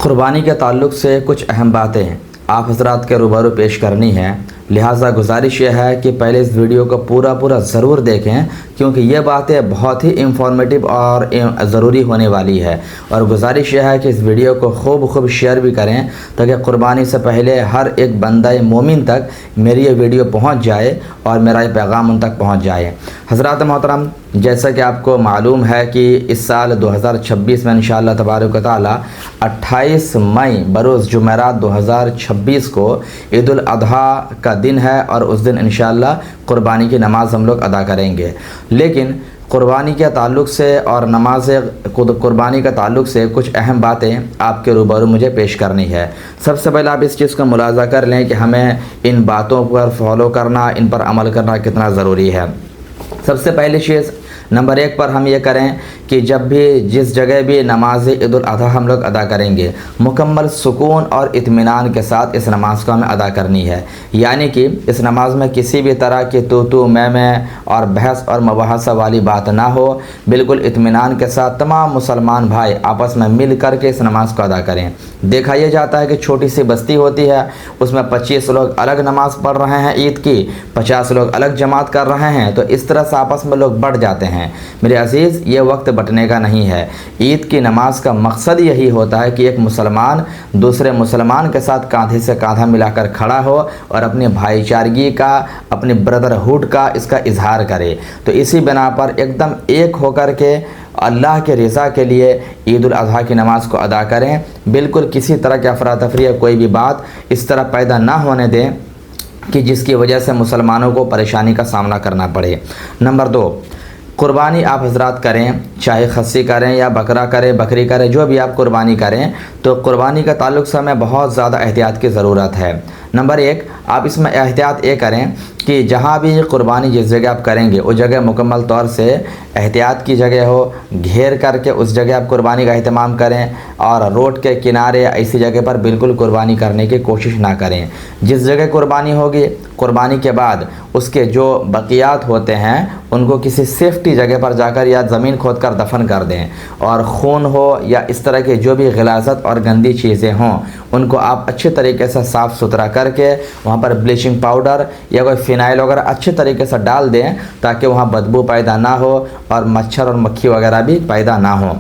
क़ुरबानी के ताल्लुक़ से कुछ अहम बातें आप हज़रात के रूबरू पेश करनी है। लिहाजा गुजारिश यह है कि पहले इस वीडियो को पूरा ज़रूर देखें, क्योंकि ये बातें बहुत ही इंफॉर्मेटिव और ज़रूरी होने वाली है। और गुजारिश यह है कि इस वीडियो को खूब शेयर भी करें, ताकि क़ुरबानी से पहले हर एक बंदा मोमिन तक मेरी ये वीडियो पहुंच जाए और मेरा ये पैगाम उन तक पहुंच जाए। हज़रात मोहतरम, जैसा कि आपको मालूम है कि इस साल 2026 में इंशाअल्लाह तबारक व तआला 28 मई बरोज़ जुमेरात 2026 को ईद उल अज़हा का दिन है और उस दिन इंशाअल्लाह क़ुरबानी की नमाज़ हम लोग अदा करेंगे। लेकिन क़ुरबानी के ताल्लुक़ से और नमाज क़ुरबानी का ताल्लुक़ से कुछ अहम बातें आपके रूबरू मुझे पेश करनी है। सबसे पहले आप इस चीज़ का मुलाज़ा कर लें कि हमें इन बातों पर फॉलो करना, इन पर अमल करना कितना ज़रूरी है। सबसे पहली चीज़ नंबर 1 पर हम ये करें कि जब भी जिस जगह भी नमाज ईद उल अज़हा हम लोग अदा करेंगे, मुकम्मल सुकून और इत्मीनान के साथ इस नमाज़ को हमें अदा करनी है। यानी कि इस नमाज़ में किसी भी तरह की तू मैं और बहस और मुबाहसा वाली बात ना हो। बिल्कुल इत्मीनान के साथ तमाम मुसलमान भाई आपस में मिल कर के इस नमाज़ को अदा करें। देखा यह जाता है कि छोटी सी बस्ती होती है, उसमें 25 लोग अलग नमाज़ पढ़ रहे हैं ईद की, 50 लोग अलग जमात कर रहे हैं, तो इस तरह से आपस में लोग बढ़ जाते हैं। मेरे अजीज़, ये वक्त बटने का नहीं है। ईद की नमाज का मकसद यही होता है कि एक मुसलमान दूसरे मुसलमान के साथ कांधे से कांधा मिलाकर खड़ा हो और अपनी भाईचारगी का, अपनी ब्रदरहुड का इसका इजहार करे। तो इसी बिना पर एकदम एक होकर के अल्लाह के रज़ा के लिए ईद उल अज़हा की नमाज़ को अदा करें। बिल्कुल किसी तरह की अफरा तफरी या कोई भी बात इस तरह पैदा ना होने दें कि जिसकी वजह से मुसलमानों को परेशानी का सामना करना पड़े। नंबर 2, क़ुरबानी आप हज़रात करें, चाहे खस्सी करें या बकरा करें, बकरी करें, जो भी आप क़ुरबानी करें, तो क़ुरबानी का ताल्लुक़ से हमें बहुत ज़्यादा एहतियात की ज़रूरत है। नंबर 1, आप इसमें एहतियात ये करें कि जहाँ भी क़ुरबानी जिस जगह आप करेंगे उस जगह मुकम्मल तौर से एहतियात की जगह हो, घेर करके उस जगह आप क़ुरबानी का अहतमाम करें और रोड के किनारे ऐसी जगह पर बिल्कुल क़ुरबानी करने की कोशिश ना करें। जिस जगह क़ुरबानी होगी, क़ुरबानी के बाद उसके जो बकियात होते हैं उनको किसी सेफ्टी जगह पर जाकर या ज़मीन खोद कर दफन कर दें, और खून हो या इस तरह के जो भी ग़िलाज़त और गंदी चीज़ें हों उनको आप अच्छे तरीके से साफ़ सुथरा करके वहाँ पर ब्लीचिंग पाउडर या कोई फ़िनाइल वगैरह अच्छे तरीके से डाल दें, ताकि वहाँ बदबू पैदा ना हो और मच्छर और मक्खी वगैरह भी पैदा ना हो।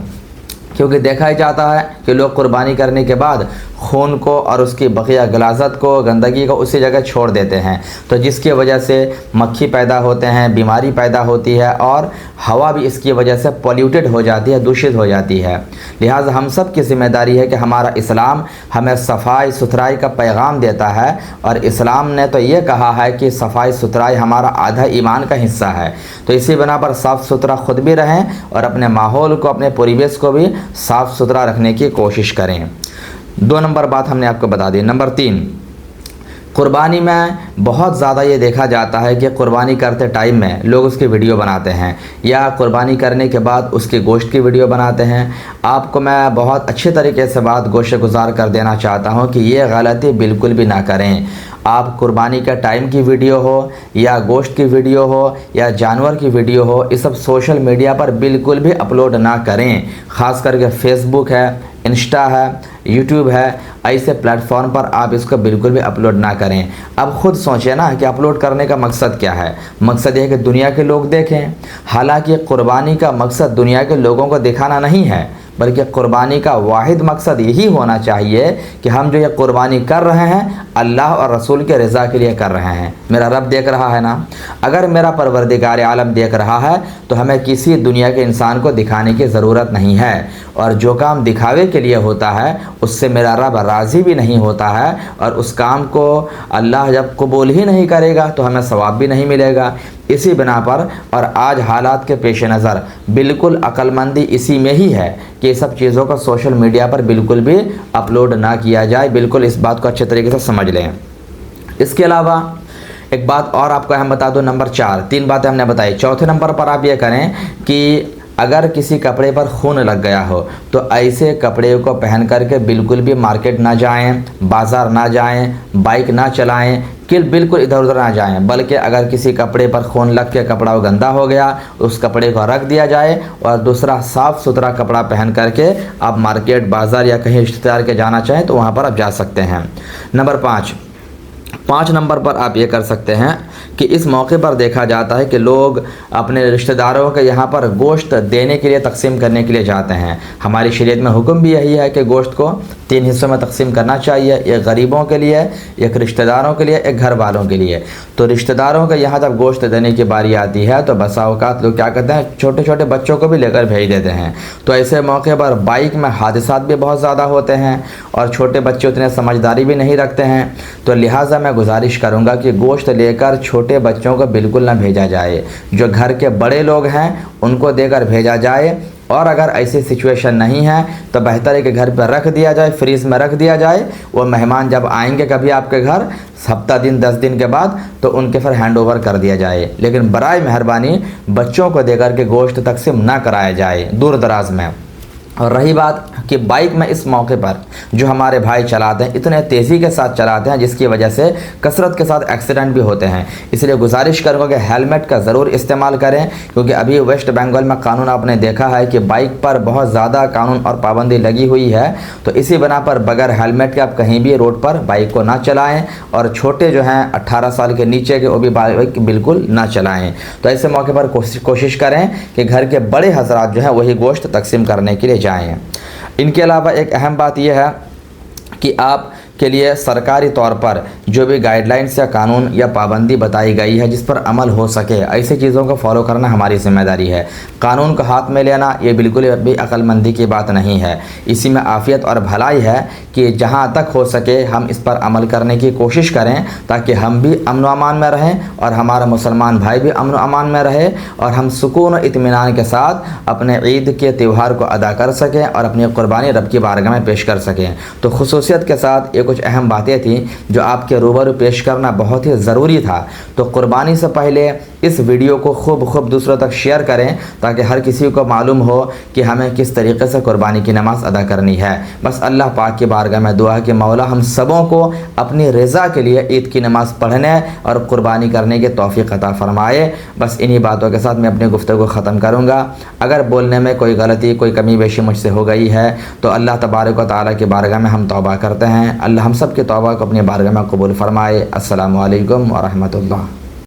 क्योंकि देखा ही जाता है कि लोग क़ुरबानी करने के बाद खून को और उसकी बकिया गलाजत को, गंदगी को उसी जगह छोड़ देते हैं, तो जिसकी वजह से मक्खी पैदा होते हैं, बीमारी पैदा होती है और हवा भी इसकी वजह से पॉल्यूटेड हो जाती है, दूषित हो जाती है। लिहाजा हम सब की ज़िम्मेदारी है कि हमारा इस्लाम हमें सफाई सुथराई का पैगाम देता है, और इस्लाम ने तो ये कहा है कि सफाई सुथराई हमारा आधा ईमान का हिस्सा है। तो इसी बिना पर साफ़ सुथरा ख़ुद भी रहें और अपने माहौल को, अपने परिवेश को भी साफ़ सुथरा रखने की कोशिश करें। 2 नंबर बात हमने आपको बता दी। नंबर 3, क़ुरबानी में बहुत ज़्यादा ये देखा जाता है कि क़ुरबानी करते टाइम में लोग उसकी वीडियो बनाते हैं या क़ुरबानी करने के बाद उसके गोश्त की वीडियो बनाते हैं। आपको मैं बहुत अच्छे तरीके से बात गोशे गुजार कर देना चाहता हूँ कि ये गलती बिल्कुल भी ना करें। आप क़ुरबानी का टाइम की वीडियो हो या गोश्त की वीडियो हो या जानवर की वीडियो हो, ये सब सोशल मीडिया पर बिल्कुल भी अपलोड ना करें। ख़ास करके फेसबुक है, इंस्टा है, यूट्यूब है, ऐसे प्लेटफॉर्म पर आप इसको बिल्कुल भी अपलोड ना करें। अब ख़ुद सोचें ना कि अपलोड करने का मकसद क्या है। मकसद ये है कि दुनिया के लोग देखें। हालांकि क़ुरबानी का मकसद दुनिया के लोगों को दिखाना नहीं है, बल्कि क़ुरबानी का वाहिद मकसद यही होना चाहिए कि हम जो ये क़ुरबानी कर रहे हैं अल्लाह और रसूल के रज़ा के लिए कर रहे हैं। मेरा रब देख रहा है ना। अगर मेरा परवरदिगार आलम देख रहा है तो हमें किसी दुनिया के इंसान को दिखाने की ज़रूरत नहीं है, और जो काम दिखावे के लिए होता है उससे मेरा रब राज़ी भी नहीं होता है, और उस काम को अल्लाह जब कबूल ही नहीं करेगा तो हमें सवाब भी नहीं मिलेगा। इसी बिना पर और आज हालात के पेश नज़र बिल्कुल अक्लमंदी इसी में ही है कि ये सब चीज़ों को सोशल मीडिया पर बिल्कुल भी अपलोड ना किया जाए। बिल्कुल इस बात को अच्छे तरीके से समझ लें। इसके अलावा एक बात और आपको अहम बता दूं। नंबर 4, 3 बातें हमने बताई। चौथे नंबर पर आप ये करें कि अगर किसी कपड़े पर खून लग गया हो तो ऐसे कपड़े को पहन करके बिल्कुल भी मार्केट ना जाएं, बाज़ार ना जाएं, बाइक ना चलाएं, कि बिल्कुल इधर उधर ना जाएं, बल्कि अगर किसी कपड़े पर खून लग के कपड़ा गंदा हो गया उस कपड़े को रख दिया जाए और दूसरा साफ़ सुथरा कपड़ा पहन करके आप मार्केट, बाज़ार या कहीं रिश्तेदार के जाना चाहें तो वहाँ पर आप जा सकते हैं। नंबर 5 नंबर पर आप ये कर सकते हैं कि इस मौके पर देखा जाता है कि लोग अपने रिश्तेदारों के यहाँ पर गोश्त देने के लिए, तकसीम करने के लिए जाते हैं। हमारी शरीयत में हुक्म भी यही है कि गोश्त को 3 हिस्सों में तकसीम करना चाहिए, एक गरीबों के लिए, एक रिश्तेदारों के लिए, एक घर वालों के लिए। तो रिश्तेदारों के यहाँ जब गोश्त देने की बारी आती है तो बसा औकात लोग क्या करते हैं, छोटे छोटे बच्चों को भी लेकर भेज देते हैं। तो ऐसे मौके पर बाइक में हादसात भी बहुत ज़्यादा होते हैं और छोटे बच्चे उतने समझदारी भी नहीं रखते हैं। तो लिहाजा मैं गुजारिश करूंगा कि गोश्त लेकर छोटे बच्चों को बिल्कुल ना भेजा जाए, जो घर के बड़े लोग हैं उनको देकर भेजा जाए। और अगर ऐसी सिचुएशन नहीं है तो बेहतर है कि घर पर रख दिया जाए, फ्रीज में रख दिया जाए। वो मेहमान जब आएंगे कभी आपके घर हफ्ता दिन 10 दिन के बाद तो उनके फिर हैंड ओवर कर दिया जाए, लेकिन बराए मेहरबानी बच्चों को देकर के गोश्त तकसीम ना कराया जाए दूर दराज में। और रही बात कि बाइक में इस मौके पर जो हमारे भाई चलाते हैं इतने तेज़ी के साथ चलाते हैं जिसकी वजह से कसरत के साथ एक्सीडेंट भी होते हैं। इसलिए गुजारिश करूँगा कि हेलमेट का ज़रूर इस्तेमाल करें, क्योंकि अभी वेस्ट बंगाल में कानून आपने देखा है कि बाइक पर बहुत ज़्यादा कानून और पाबंदी लगी हुई है। तो इसी बना पर बगैर हेलमेट के आप कहीं भी रोड पर बाइक को ना चलाएँ और छोटे जो हैं 18 साल के नीचे के वो भी बाइक बिल्कुल ना चलाएँ। तो ऐसे मौके पर कोशिश करें कि घर के बड़े हजरात जो हैं वही गोश्त तकसीम करने के लिए जाएँ। इनके अलावा एक अहम बात यह है कि आप के लिए सरकारी तौर पर जो भी गाइडलाइंस या कानून या पाबंदी बताई गई है जिस पर अमल हो सके, ऐसी चीज़ों को फॉलो करना हमारी जिम्मेदारी है। कानून को हाथ में लेना ये बिल्कुल भी अक्लमंदी की बात नहीं है। इसी में आफियत और भलाई है कि जहाँ तक हो सके हम इस पर अमल करने की कोशिश करें ताकि हम भी अमन व अमान में रहें और हमारा मुसलमान भाई भी अमन व अमान में रहे और हम सुकून और इत्मीनान के साथ अपने ईद के त्यौहार को अदा कर सकें और अपनी कुर्बानी रब की बारगाह में पेश कर सकें। तो खुसूसियत के साथ कुछ अहम बातें थी जो आपके रूबरू पेश करना बहुत ही ज़रूरी था। तो कुर्बानी से पहले इस वीडियो को खूब दूसरों तक शेयर करें ताकि हर किसी को मालूम हो कि हमें किस तरीके से कुर्बानी की नमाज़ अदा करनी है। बस अल्लाह पाक की बारगाह में दुआ है कि मौला हम सबों को अपनी रज़ा के लिए ईद की नमाज़ पढ़ने और कुर्बानी करने की तौफ़ीक़ अता फ़रमाए। बस इन्हीं बातों के साथ मैं अपनी गुफ्तगू ख़त्म करूँगा। अगर बोलने में कोई गलती, कोई कमी बेशी मुझसे हो गई है तो अल्लाह तबारक व तआला की बारगाह में हम तौबा करते हैं। अल्लाह हम सब के तौबा को अपनी बारगाह में कबूल फ़रमाए। अस्सलामु अलैकुम व रहमतुल्लाह।